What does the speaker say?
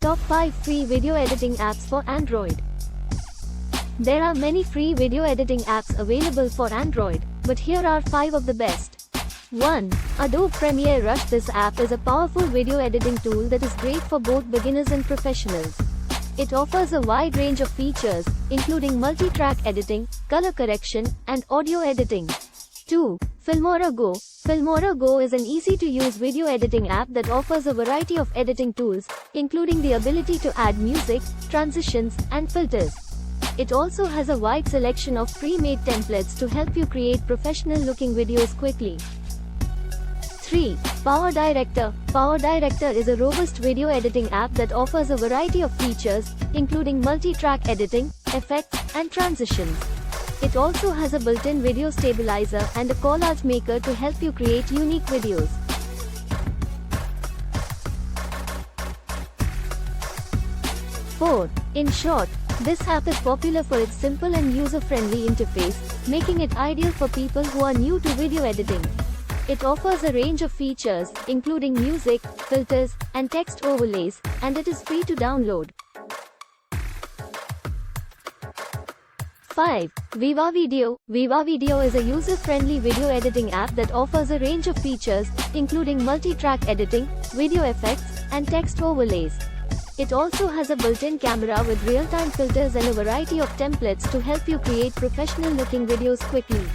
Top 5 free video editing apps for Android. There are many free video editing apps available for Android, but here are 5 of the best. 1. Adobe Premiere Rush. This app is a powerful video editing tool that is great for both beginners and professionals. It offers a wide range of features, including multi-track editing, color correction, and audio editing. 2. Filmora Go. Filmora Go is an easy-to-use video editing app that offers a variety of editing tools, including the ability to add music, transitions, and filters. It also has a wide selection of pre-made templates to help you create professional-looking videos quickly. 3. Power Director. Power Director is a robust video editing app that offers a variety of features, including multi-track editing, effects, and transitions. It also has a built-in video stabilizer and a collage maker to help you create unique videos. 4. InShot. This app is popular for its simple and user-friendly interface, making it ideal for people who are new to video editing. It offers a range of features, including music, filters, and text overlays, and it is free to download. 5. Viva Video. Viva Video is a user-friendly video editing app that offers a range of features, including multi-track editing, video effects, and text overlays. It also has a built-in camera with real-time filters and a variety of templates to help you create professional-looking videos quickly.